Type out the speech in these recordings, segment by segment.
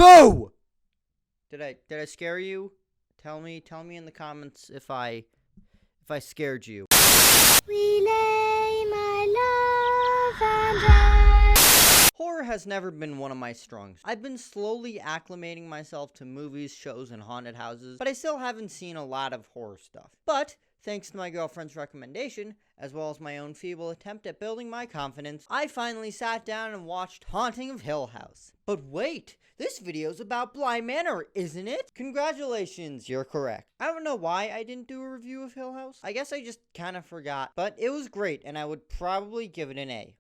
Boo! Did I scare you? Tell me in the comments if I scared you. Relay my love and I. Horror has never been one of my strongs. I've been slowly acclimating myself to movies, shows, and haunted houses, but I still haven't seen a lot of horror stuff. But thanks to my girlfriend's recommendation, as well as my own feeble attempt at building my confidence, I finally sat down and watched Haunting of Hill House. But wait, this video's about Bly Manor, isn't it? Congratulations, you're correct. I don't know why I didn't do a review of Hill House. I guess I just kind of forgot, but it was great, and I would probably give it an A.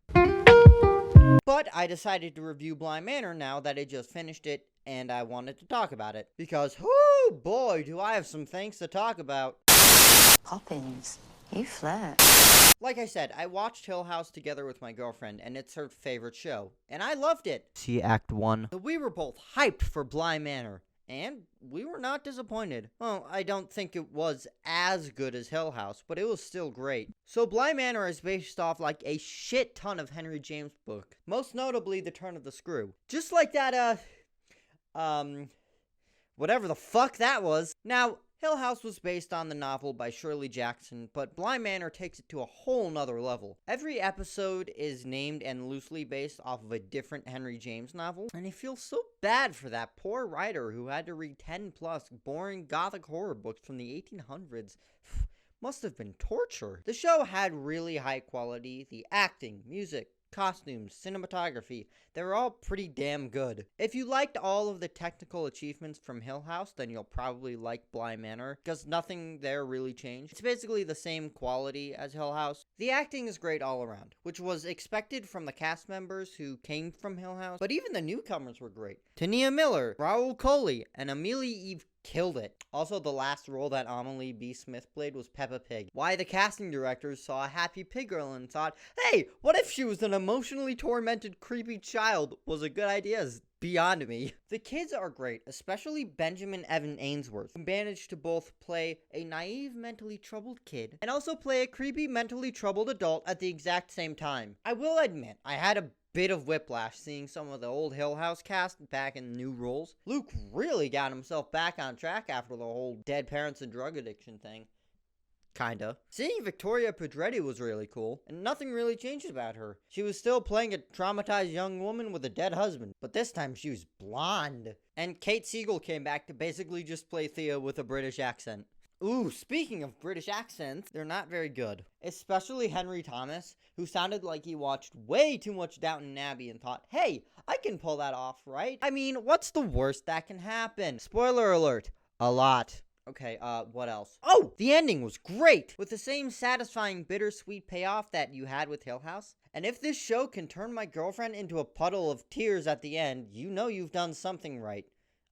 But I decided to review Bly Manor now that I just finished it, and I wanted to talk about it. Because, whoo, boy, do I have some things to talk about. Poppins, you flirt. Like I said, I watched Hill House together with my girlfriend, and it's her favorite show. And I loved it. See Act 1. So we were both hyped for Bly Manor. And we were not disappointed. Well, I don't think it was as good as Hill House, but it was still great. So Bly Manor is based off like a shit ton of Henry James' book. Most notably, The Turn of the Screw. Just like that, whatever the fuck that was. Now, Hill House was based on the novel by Shirley Jackson, but Bly Manor takes it to a whole nother level. Every episode is named and loosely based off of a different Henry James novel, and I feel so bad for that poor writer who had to read 10 plus boring gothic horror books from the 1800s. Must have been torture. The show had really high quality. The acting, music, costumes, cinematography, they were all pretty damn good. If you liked all of the technical achievements from Hill House, then you'll probably like Bly Manor, because nothing there really changed. It's basically the same quality as Hill House. The acting is great all around, which was expected from the cast members who came from Hill House, but even the newcomers were great. Tania Miller, Raul Coley, and Amelia Eve killed it. Also, the last role that Amelie B. Smith played was Peppa Pig. Why the casting directors saw a happy pig girl and thought, hey, what if she was an emotionally tormented, creepy child, was a good idea is beyond me. The kids are great, especially Benjamin Evan Ainsworth, who managed to both play a naive, mentally troubled kid and also play a creepy, mentally troubled adult at the exact same time. I will admit, I had a bit of whiplash seeing some of the old Hill House cast back in new roles. Luke really got himself back on track after the whole dead parents and drug addiction thing. Kinda. Seeing Victoria Pedretti was really cool, and nothing really changed about her. She was still playing a traumatized young woman with a dead husband, but this time she was blonde. And Kate Siegel came back to basically just play Thea with a British accent. Ooh, speaking of British accents, they're not very good. Especially Henry Thomas, who sounded like he watched way too much Downton Abbey and thought, hey, I can pull that off, right? I mean, what's the worst that can happen? Spoiler alert, a lot. Okay, what else? Oh, the ending was great! With the same satisfying bittersweet payoff that you had with Hill House. And if this show can turn my girlfriend into a puddle of tears at the end, you know you've done something right,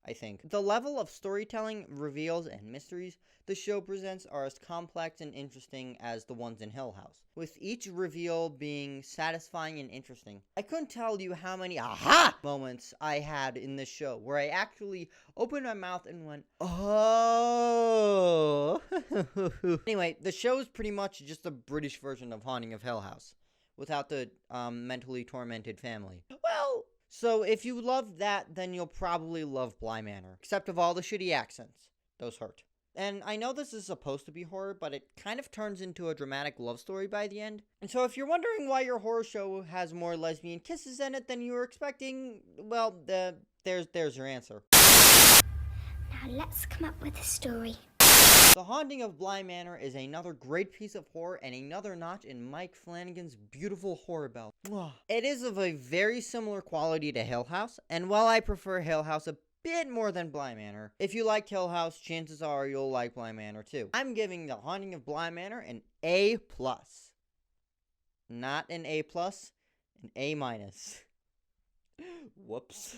I think. The level of storytelling, reveals, and mysteries the show presents are as complex and interesting as the ones in Hill House, with each reveal being satisfying and interesting. I couldn't tell you how many aha moments I had in this show, where I actually opened my mouth and went, oh. Anyway, the show is pretty much just a British version of Haunting of Hill House, without the mentally tormented family. Well, so if you love that, then you'll probably love Bly Manor, except of all the shitty accents. Those hurt. And I know this is supposed to be horror, but it kind of turns into a dramatic love story by the end. And so if you're wondering why your horror show has more lesbian kisses in it than you were expecting, well, there's your answer. Now let's come up with a story. The Haunting of Bly Manor is another great piece of horror and another notch in Mike Flanagan's beautiful horror belt. It is of a very similar quality to Hill House, and while I prefer Hill House a bit more than Bly Manor, if you like Hill House, chances are you'll like Bly Manor too. I'm giving The Haunting of Bly Manor an A+. Not an A+, an A-. Whoops.